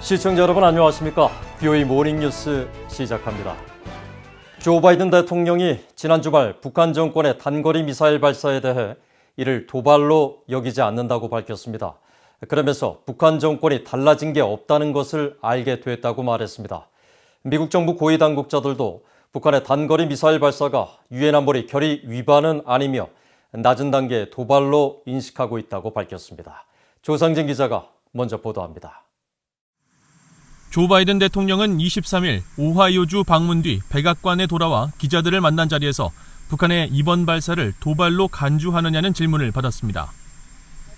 시청자 여러분 안녕하십니까? BOE 모닝뉴스 시작합니다. 조 바이든 대통령이 지난 주말 북한 정권의 단거리 미사일 발사에 대해 이를 도발로 여기지 않는다고 밝혔습니다. 그러면서 북한 정권이 달라진 게 없다는 것을 알게 됐다고 말했습니다. 미국 정부 고위 당국자들도 북한의 단거리 미사일 발사가 유엔 안보리 결의 위반은 아니며 낮은 단계의 도발로 인식하고 있다고 밝혔습니다. 조상진 기자가 먼저 보도합니다. 조 바이든 대통령은 23일 오하이오주 방문 뒤 백악관에 돌아와 기자들을 만난 자리에서 북한의 이번 발사를 도발로 간주하느냐는 질문을 받았습니다.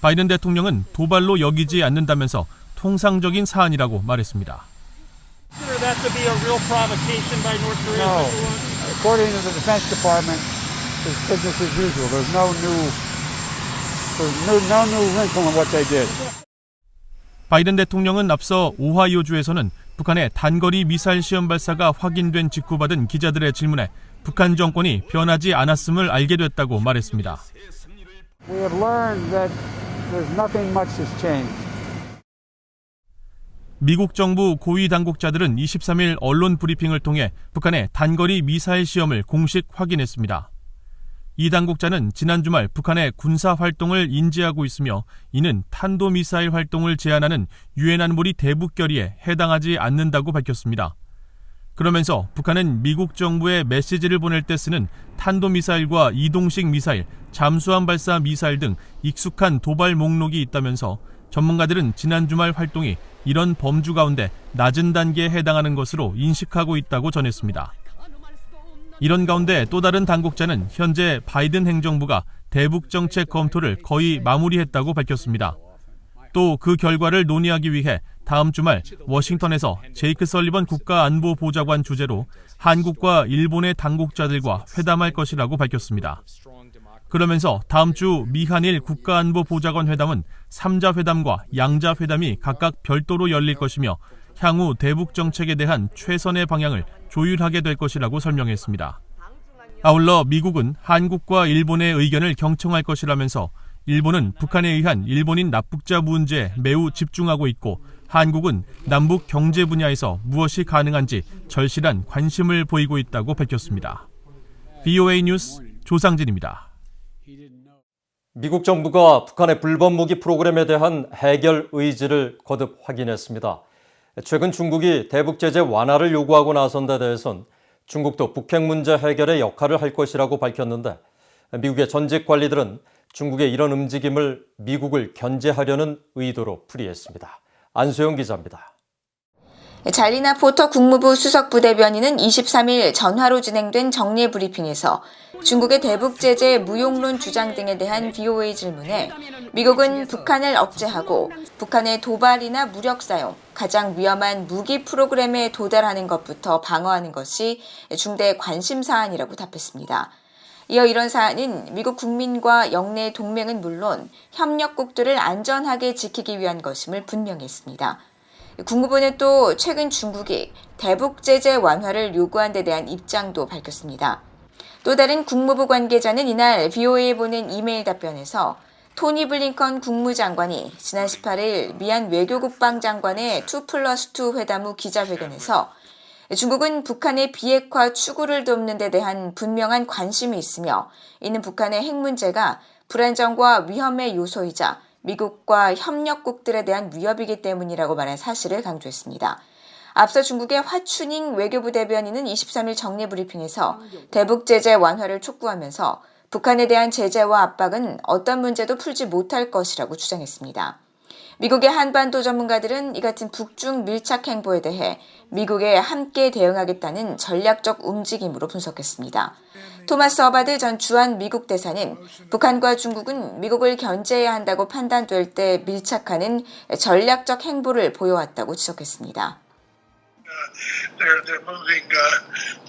바이든 대통령은 도발로 여기지 않는다면서 통상적인 사안이라고 말했습니다. No. According to the Defense Department, it's business as usual. There's no new wrinkle in what they did. 바이든 대통령은 앞서 오하이오주에서는 북한의 단거리 미사일 시험 발사가 확인된 직후 받은 기자들의 질문에 북한 정권이 변하지 않았음을 알게 됐다고 말했습니다. We have learned that there's nothing much has changed. 미국 정부 고위 당국자들은 23일 언론 브리핑을 통해 북한의 단거리 미사일 시험을 공식 확인했습니다. 이 당국자는 지난 주말 북한의 군사 활동을 인지하고 있으며 이는 탄도미사일 활동을 제한하는 유엔 안보리 대북 결의에 해당하지 않는다고 밝혔습니다. 그러면서 북한은 미국 정부에 메시지를 보낼 때 쓰는 탄도미사일과 이동식 미사일, 잠수함 발사 미사일 등 익숙한 도발 목록이 있다면서 전문가들은 지난 주말 활동이 이런 범주 가운데 낮은 단계에 해당하는 것으로 인식하고 있다고 전했습니다. 이런 가운데 또 다른 당국자는 현재 바이든 행정부가 대북 정책 검토를 거의 마무리했다고 밝혔습니다. 또 그 결과를 논의하기 위해 다음 주말 워싱턴에서 제이크 설리번 국가안보보좌관 주재로 한국과 일본의 당국자들과 회담할 것이라고 밝혔습니다. 그러면서 다음 주 미한일 국가안보보좌관 회담은 3자 회담과 양자 회담이 각각 별도로 열릴 것이며 향후 대북 정책에 대한 최선의 방향을 조율하게 될 것이라고 설명했습니다. 아울러 미국은 한국과 일본의 의견을 경청할 것이라면서 일본은 북한에 의한 일본인 납북자 문제에 매우 집중하고 있고 한국은 남북 경제 분야에서 무엇이 가능한지 절실한 관심을 보이고 있다고 밝혔습니다. BOA 뉴스 조상진입니다. 미국 정부가 북한의 불법 무기 프로그램에 대한 해결 의지를 거듭 확인했습니다. 최근 중국이 대북 제재 완화를 요구하고 나선 데 대해선 중국도 북핵 문제 해결에 역할을 할 것이라고 밝혔는데 미국의 전직 관리들은 중국의 이런 움직임을 미국을 견제하려는 의도로 풀이했습니다. 안소영 기자입니다. 잘리나 포터 국무부 수석부대변인은 23일 전화로 진행된 정례 브리핑에서 중국의 대북 제재 무용론 주장 등에 대한 BOA 질문에 미국은 북한을 억제하고 북한의 도발이나 무력 사용, 가장 위험한 무기 프로그램에 도달하는 것부터 방어하는 것이 중대 관심 사안이라고 답했습니다. 이어 이런 사안은 미국 국민과 영내 동맹은 물론 협력국들을 안전하게 지키기 위한 것임을 분명히 했습니다. 국무부는 또 최근 중국이 대북 제재 완화를 요구한 데 대한 입장도 밝혔습니다. 또 다른 국무부 관계자는 이날 BOA에 보낸 이메일 답변에서 토니 블링컨 국무장관이 지난 18일 미얀 외교국방 장관의 2+2 회담 후 기자회견에서 중국은 북한의 비핵화 추구를 돕는 데 대한 분명한 관심이 있으며 이는 북한의 핵 문제가 불안정과 위험의 요소이자 미국과 협력국들에 대한 위협이기 때문이라고 말한 사실을 강조했습니다. 앞서 중국의 화춘잉 외교부 대변인은 23일 정례 브리핑에서 대북 제재 완화를 촉구하면서 북한에 대한 제재와 압박은 어떤 문제도 풀지 못할 것이라고 주장했습니다. 미국의 한반도 전문가들은 이 같은 북중 밀착 행보에 대해 미국에 함께 대응하겠다는 전략적 움직임으로 분석했습니다. 토마스 허바드 전 주한 미국 대사는 북한과 중국은 미국을 견제해야 한다고 판단될 때 밀착하는 전략적 행보를 보여왔다고 지적했습니다. They're moving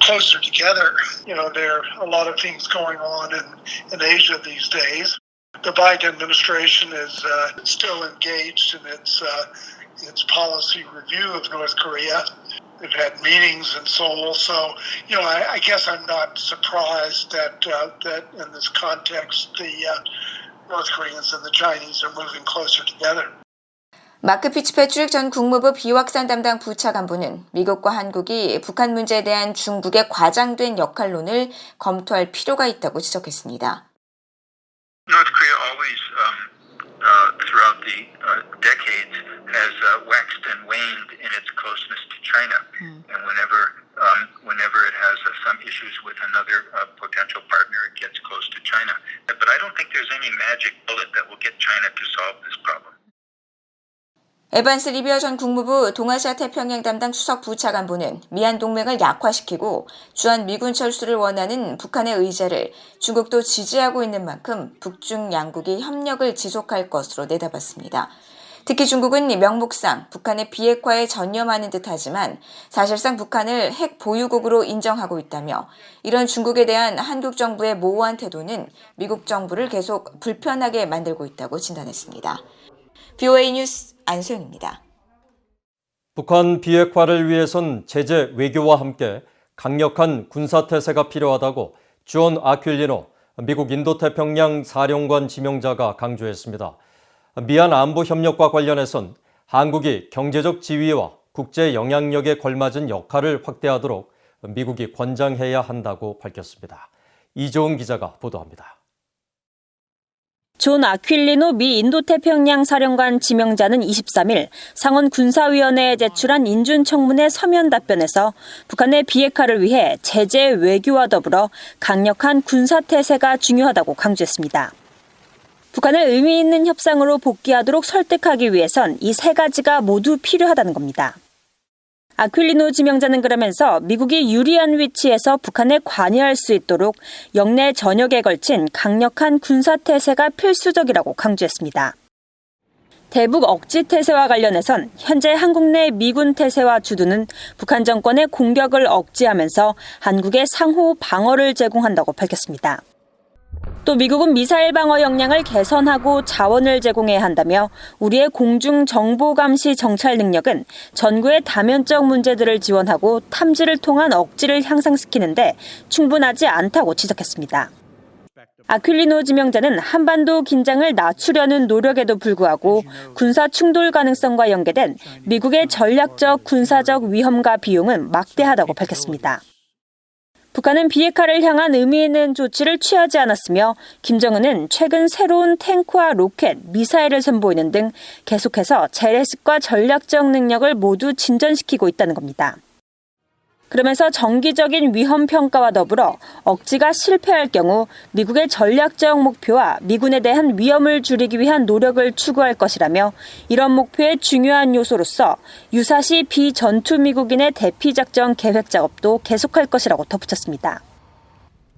closer together. You know, there are a lot of things going on in Asia these days. The Biden administration is still engaged in its policy review of North Korea. They've had meetings in Seoul, so you know, I guess I'm not surprised that in this context, the North Koreans and the Chinese are moving closer together. 마크 피츠패트릭 전 국무부 비확산 담당 부차관보는 미국과 한국이 북한 문제에 대한 중국의 과장된 역할론을 검토할 필요가 있다고 지적했습니다. North Korea always, throughout the decades, has waxed and waned in its closeness to China, and whenever it has some issues with another potential partner, it gets close to China. But I don't think there's any magic bullet that will get China to solve this problem. 에반스 리비어 전 국무부 동아시아 태평양 담당 수석 부차관보는 미한 동맹을 약화시키고 주한 미군 철수를 원하는 북한의 의지를 중국도 지지하고 있는 만큼 북중 양국이 협력을 지속할 것으로 내다봤습니다. 특히 중국은 명목상 북한의 비핵화에 전념하는 듯하지만 사실상 북한을 핵 보유국으로 인정하고 있다며 이런 중국에 대한 한국 정부의 모호한 태도는 미국 정부를 계속 불편하게 만들고 있다고 진단했습니다. VOA 뉴스 안소영입니다. 북한 비핵화를 위해선 제재 외교와 함께 강력한 군사태세가 필요하다고 존 아퀼리노 미국 인도태평양 사령관 지명자가 강조했습니다. 미한 안보 협력과 관련해선 한국이 경제적 지위와 국제 영향력에 걸맞은 역할을 확대하도록 미국이 권장해야 한다고 밝혔습니다. 이조은 기자가 보도합니다. 존 아퀼리노 미 인도태평양 사령관 지명자는 23일 상원 군사위원회에 제출한 인준 청문회 서면 답변에서 북한의 비핵화를 위해 제재 외교와 더불어 강력한 군사태세가 중요하다고 강조했습니다. 북한을 의미 있는 협상으로 복귀하도록 설득하기 위해선 이 세 가지가 모두 필요하다는 겁니다. 아퀼리노 지명자는 그러면서 미국이 유리한 위치에서 북한에 관여할 수 있도록 영내 전역에 걸친 강력한 군사태세가 필수적이라고 강조했습니다. 대북 억지 태세와 관련해선 현재 한국 내 미군 태세와 주둔은 북한 정권의 공격을 억제하면서 한국에 상호 방어를 제공한다고 밝혔습니다. 또 미국은 미사일 방어 역량을 개선하고 자원을 제공해야 한다며 우리의 공중 정보 감시 정찰 능력은 전구의 다면적 문제들을 지원하고 탐지를 통한 억지를 향상시키는데 충분하지 않다고 지적했습니다. 아퀼리노 지명자는 한반도 긴장을 낮추려는 노력에도 불구하고 군사 충돌 가능성과 연계된 미국의 전략적 군사적 위험과 비용은 막대하다고 밝혔습니다. 북한은 비핵화를 향한 의미 있는 조치를 취하지 않았으며 김정은은 최근 새로운 탱크와 로켓, 미사일을 선보이는 등 계속해서 재래식과 전략적 능력을 모두 진전시키고 있다는 겁니다. 그러면서 정기적인 위험 평가와 더불어 억지가 실패할 경우 미국의 전략적 목표와 미군에 대한 위험을 줄이기 위한 노력을 추구할 것이라며 이런 목표의 중요한 요소로서 유사시 비전투 미국인의 대피작전 계획 작업도 계속할 것이라고 덧붙였습니다.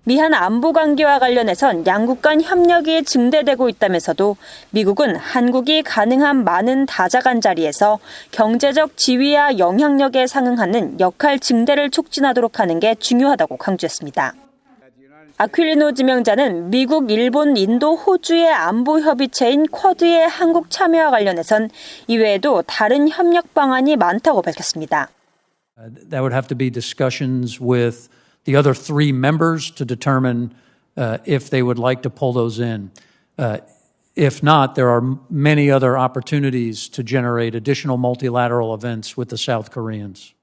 미한 안보 관계와 관련해선 양국 간 협력이 증대되고 있다면서도 미국은 한국이 가능한 많은 다자간 자리에서 경제적 지위와 영향력에 상응하는 역할 증대를 촉진하도록 하는 게 중요하다고 강조했습니다. 아퀼리노 지명자는 미국, 일본, 인도, 호주의 안보 협의체인 쿼드의 한국 참여와 관련해선 이외에도 다른 협력 방안이 많다고 밝혔습니다. That would have to be discussions with the other three members to determine if they would like to pull those in. If not, there are many other opportunities to generate additional multilateral events with the South Koreans.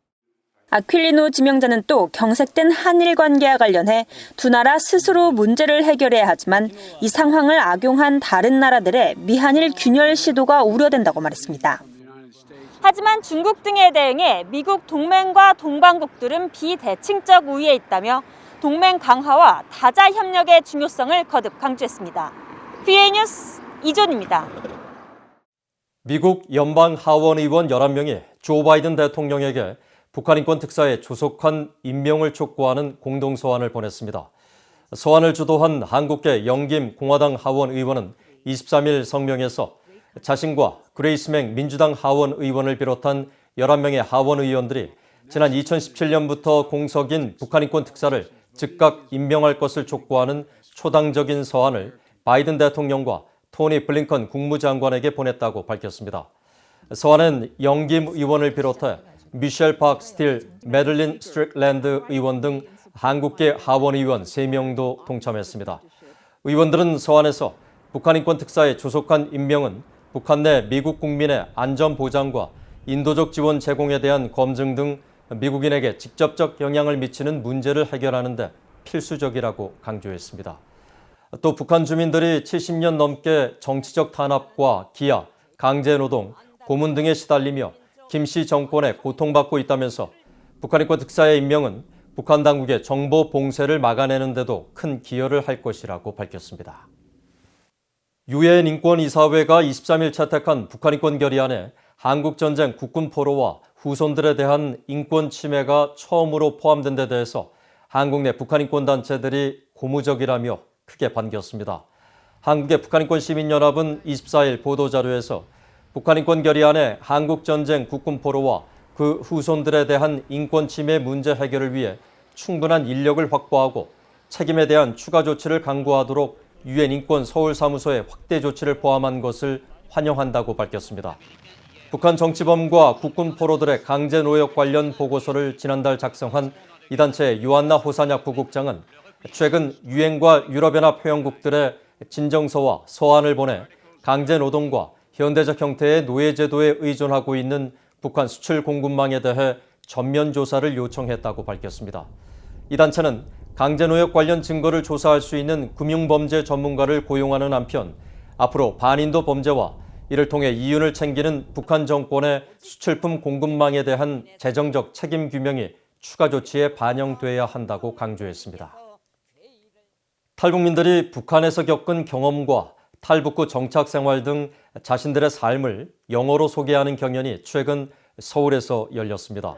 아퀼리노 지명자는 또 경색된 한일 관계와 관련해 두 나라 스스로 문제를 해결해야 하지만 이 상황을 악용한 다른 나라들의 미한일 균열 시도가 우려된다고 말했습니다. 하지만 중국 등에 대응해 미국 동맹과 동반국들은 비대칭적 우위에 있다며 동맹 강화와 다자 협력의 중요성을 거듭 강조했습니다. VOA 뉴스 이존입니다. 미국 연방 하원 의원 11명이 조 바이든 대통령에게 북한 인권 특사에 조속한 임명을 촉구하는 공동 서한을 보냈습니다. 서한을 주도한 한국계 영김 공화당 하원 의원은 23일 성명에서 자신과 그레이스맹 민주당 하원 의원을 비롯한 11명의 하원 의원들이 지난 2017년부터 공석인 북한 인권 특사를 즉각 임명할 것을 촉구하는 초당적인 서한을 바이든 대통령과 토니 블링컨 국무장관에게 보냈다고 밝혔습니다. 서한은 영김 의원을 비롯해 미셸 박 스틸, 매들린 스트릭랜드 의원 등 한국계 하원 의원 3명도 동참했습니다. 의원들은 서한에서 북한 인권 특사의 조속한 임명은 북한 내 미국 국민의 안전 보장과 인도적 지원 제공에 대한 검증 등 미국인에게 직접적 영향을 미치는 문제를 해결하는 데 필수적이라고 강조했습니다. 또 북한 주민들이 70년 넘게 정치적 탄압과 기아, 강제노동, 고문 등에 시달리며 김씨 정권에 고통받고 있다면서 북한인권 특사의 임명은 북한 당국의 정보 봉쇄를 막아내는 데도 큰 기여를 할 것이라고 밝혔습니다. 유엔 인권이사회가 23일 채택한 북한인권 결의안에 한국전쟁 국군 포로와 후손들에 대한 인권 침해가 처음으로 포함된 데 대해서 한국 내 북한인권 단체들이 고무적이라며 크게 반겼습니다. 한국의 북한인권 시민연합은 24일 보도자료에서 북한인권 결의안에 한국전쟁 국군 포로와 그 후손들에 대한 인권 침해 문제 해결을 위해 충분한 인력을 확보하고 책임에 대한 추가 조치를 강구하도록 유엔 인권 서울 사무소의 확대 조치를 포함한 것을 환영한다고 밝혔습니다. 북한 정치범과 국군 포로들의 강제 노역 관련 보고서를 지난달 작성한 이 단체의 유한나 호사냐 부국장은 최근 유엔과 유럽연합 회원국들의 진정서와 서한을 보내 강제 노동과 현대적 형태의 노예 제도에 의존하고 있는 북한 수출 공급망에 대해 전면 조사를 요청했다고 밝혔습니다. 이 단체는 강제노역 관련 증거를 조사할 수 있는 금융범죄 전문가를 고용하는 한편 앞으로 반인도 범죄와 이를 통해 이윤을 챙기는 북한 정권의 수출품 공급망에 대한 재정적 책임 규명이 추가 조치에 반영돼야 한다고 강조했습니다. 탈북민들이 북한에서 겪은 경험과 탈북 후 정착 생활 등 자신들의 삶을 영어로 소개하는 경연이 최근 서울에서 열렸습니다.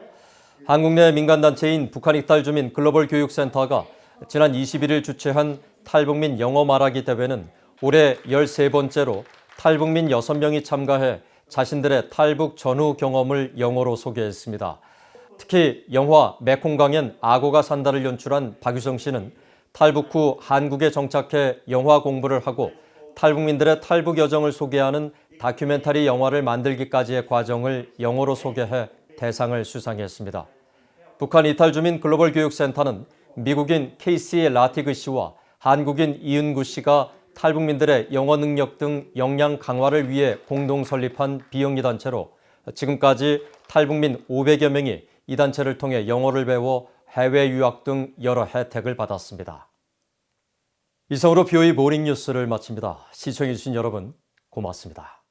한국 내 민간단체인 북한 이탈 주민 글로벌 교육센터가 지난 21일 주최한 탈북민 영어 말하기 대회는 올해 13번째로 탈북민 6명이 참가해 자신들의 탈북 전후 경험을 영어로 소개했습니다. 특히 영화 메콩강엔 악어가 산다를 연출한 박유성 씨는 탈북 후 한국에 정착해 영화 공부를 하고 탈북민들의 탈북 여정을 소개하는 다큐멘터리 영화를 만들기까지의 과정을 영어로 소개해 대상을 수상했습니다. 북한 이탈 주민 글로벌 교육센터는 미국인 케이시 라티그 씨와 한국인 이은구 씨가 탈북민들의 영어 능력 등 역량 강화를 위해 공동 설립한 비영리 단체로 지금까지 탈북민 500여 명이 이 단체를 통해 영어를 배워 해외 유학 등 여러 혜택을 받았습니다. 이상으로 BOE 모닝 뉴스를 마칩니다. 시청해주신 여러분 고맙습니다.